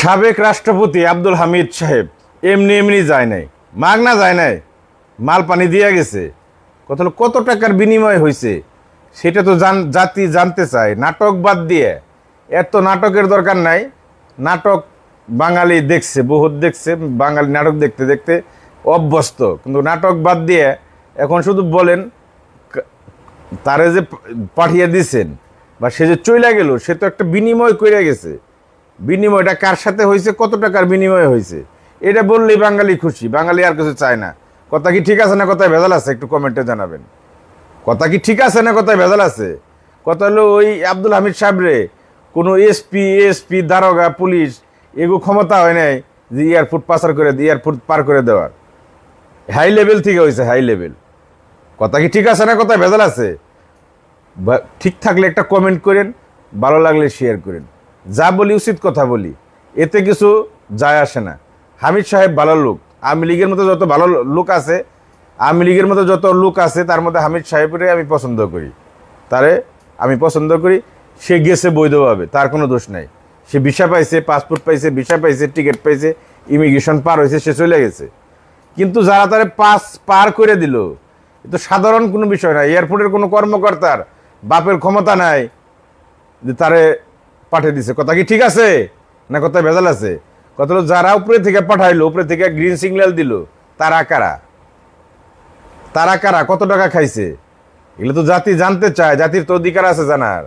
সাবেক রাষ্ট্রপতি আব্দুল হামিদ সাহেব এমনি এমনি যায় নাই, মাগনা যায় নাই, মাল পানি দিয়ে গেছে। কত টাকার বিনিময় হয়েছে সেটা তো জাতি জানতে চায়। নাটক বাদ দিয়ে, এত নাটকের দরকার নাই। নাটক বাঙালি দেখছে, বহুত দেখছে, বাঙালি নাটক দেখতে দেখতে অভ্যস্ত। কিন্তু নাটক বাদ দিয়ে এখন শুধু বলেন তারে যে পাঠিয়ে দিছেন বা সে যে চইলা গেল, সে তো একটা বিনিময় করে গেছে। বিনিময়টা কার সাথে হয়েছে, কত টাকার বিনিময় হয়েছে, এটা বললেই বাঙালি খুশি। বাঙালি আর কিছু চায় না। কথা কি ঠিক আছে না কথায় ভেজাল আছে, একটু কমেন্টে জানাবেন। কথা কি ঠিক আছে না কথায় ভেজাল আছে? কথা হলো ওই আব্দুল হামিদ সাহেবরে কোনো এসপি দারোগা পুলিশ এগুলো ক্ষমতা হয় নাই যে এয়ারপোর্ট পার করে দেওয়ার। হাই লেভেল থেকে হয়েছে, হাই লেভেল। কথা কি ঠিক আছে না কথায় ভেজাল আছে? ঠিক থাকলে একটা কমেন্ট করেন, ভালো লাগলে শেয়ার করেন। যা বলি উচিত কথা বলি, এতে কিছু যায় আসে না। হামিদ সাহেব ভালো লোক। আওয়ামী লীগের মতো যত ভালো লোক আছে, আওয়ামী লীগের মতো যত লোক আছে, তার মধ্যে হামিদ সাহেবরে আমি পছন্দ করি। আমি পছন্দ করি। সে গেছে বৈধভাবে, তার কোনো দোষ নাই। সে ভিসা পাইছে, পাসপোর্ট পাইছে, ভিসা পাইছে, টিকিট পাইছে, ইমিগ্রেশন পার হয়েছে, সে চলে গেছে। কিন্তু যারা তারে পার করে দিল, এ তো সাধারণ কোনো বিষয় না। এয়ারপোর্টের কোনো কর্মকর্তার বাপের ক্ষমতা নাই যে তারে পাঠিয়ে দিছে। কথা কি ঠিক আছে না কথায় ভেজাল আছে? কথা হলো যারা উপরে থেকে পাঠাইলো, উপরে থেকে গ্রিন সিগন্যাল দিল, তারা কারা, কত টাকা খাইছে, এগুলো তো জাতি জানতে চায়। জাতির তো অধিকার আছে জানার।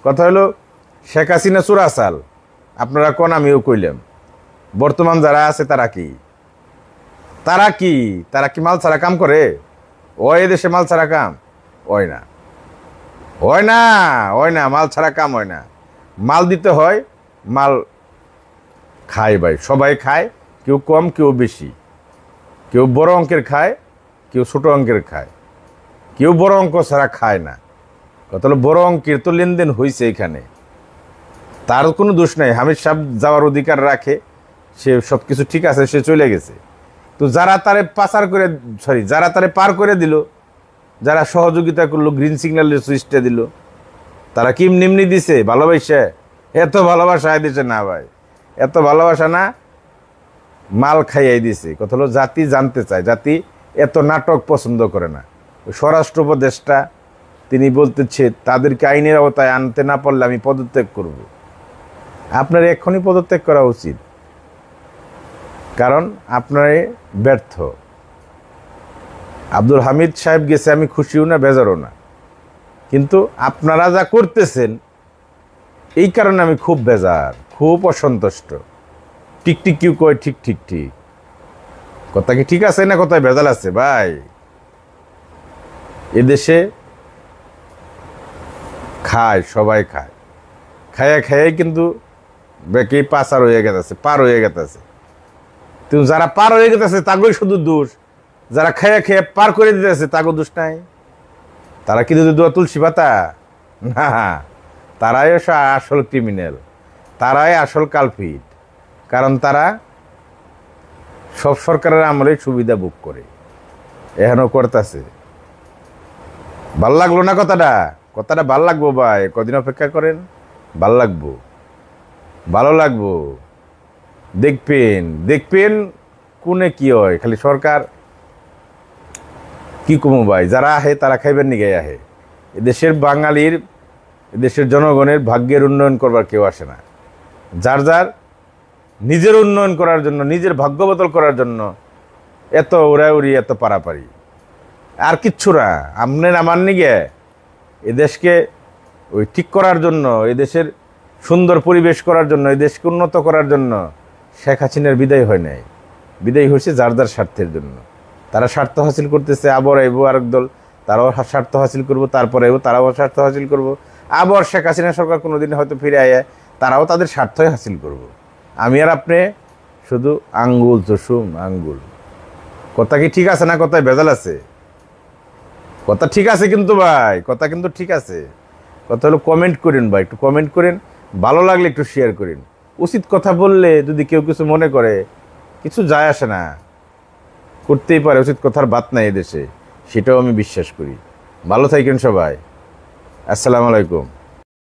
কথা হলো শেখ হাসিনা চোরাচাল, আপনারা কোন, আমিও কইলাম। বর্তমান যারা আছে তারা কি মাল ছাড়া কাম করে? এ দেশে মাল ছাড়া কাম হয় না, মাল ছাড়া কাম হয় না। মাল দিতে হয়, মাল খায় ভাই, সবাই খায়। কেউ কম, কেউ বেশি, কেউ বড় অঙ্কের খায়, কেউ ছোট অঙ্কের খায়, কেউ বড় অঙ্ক ছাড়া খায় না। কথা হলো বড় অঙ্কের তো লেনদেন হয়েছে এখানে, তার কোনো দোষ নাই। হামিদ সাহেব যাওয়ার অধিকার রাখে, সে সব কিছু ঠিক আছে, সে চলে গেছে। তো যারা তারে পার করে দিল, যারা সহযোগিতা করলো, গ্রিন সিগন্যালের সুইচটা দিল, তারা কি নিম্নি দিছে ভালোবাসে? এত ভালোবাসা দিছে না ভাই, এত ভালোবাসা না, মাল খাইয়াই দিছে। কথা হলো জাতি জানতে চায়, জাতি এত নাটক পছন্দ করে না। স্বরাষ্ট্র উপদেষ্টা তিনি বলতেছে তাদেরকে আইনের আওতায় আনতে না পারলে আমি পদত্যাগ করব। আপনার এক্ষুনি পদত্যাগ করা উচিত, কারণ আপনার ব্যর্থ। আব্দুল হামিদ সাহেব গেছে, আমি খুশিও না, বেজারও না। কিন্তু আপনারা যা করতেছেন, এই কারণে আমি খুব বেজার, খুব অসন্তুষ্ট। টিকটিক কিউ কয় ঠিক। কথা কি ঠিক আছে না কথায় ভেজাল আছে ভাই? এদেশে খায়, সবাই খায়, খাইয়াই কিন্তু বেঁকে পার হয়ে গেছে। তো যারা পার হয়ে গেছে তাকেই শুধু দোষ, যারা খেয়ে পার করে দিতেছে তাকেও দোষ নাই। তারা কি যদি দোয়া তুলসী পাতা না, তারাই আসল ক্রিমিনাল, তারাই আসল কালপিট। কারণ তারা সব সরকারের আমলে সুবিধা ভোগ করে, এখনো করতেছে। ভাল লাগলো না কথাটা ভাল লাগবো ভাই, কদিন অপেক্ষা করেন, ভালো লাগবো। দেখবেন কোনে কি হয়। খালি সরকার কি কমো ভাই, যারা আহে তারা খাইবেন নিগে আহে। এদেশের বাঙালির, এদেশের জনগণের ভাগ্যের উন্নয়ন করবার কেউ আসে না। যার নিজের উন্নয়ন করার জন্য, নিজের ভাগ্য বদল করার জন্য এত উড়াউড়ি, এত পারাপারি, আর কিচ্ছু না। আমার নিগে এদেশকে ওই ঠিক করার জন্য, এদেশের সুন্দর পরিবেশ করার জন্য, এদেশকে উন্নত করার জন্য শেখ হাসিনার বিদায় হয় নাই। বিদায় হয়েছে যার স্বার্থের জন্য। তারা স্বার্থ হাসিল করতেছে, আবার আইব আরেক দল, তারাও স্বার্থ হাসিল করবো, তারপরে আইব তারাও স্বার্থ হাসিল করবো। আবার শেখ হাসিনা সরকার কোনোদিন হয়তো ফিরে আয়, তারাও তাদের স্বার্থই হাসিল করব। আমি আর আপনি শুধু আঙ্গুল চুষুম আঙ্গুল। কথা কি ঠিক আছে না কথায় ভেজাল আছে? কথা ঠিক আছে কিন্তু ভাই, কথা কিন্তু ঠিক আছে। কথা হলো কমেন্ট করেন ভাই, একটু কমেন্ট করেন, ভালো লাগলে একটু শেয়ার করেন। উচিত কথা বললে যদি কেউ কিছু মনে করে, কিছু যায় আসে না, করতেই পারে। উচিত কথার বাত নাই এদেশে, সেটাও আমি বিশ্বাস করি। ভালো থাকেন সবাই। আসসালামু আলাইকুম।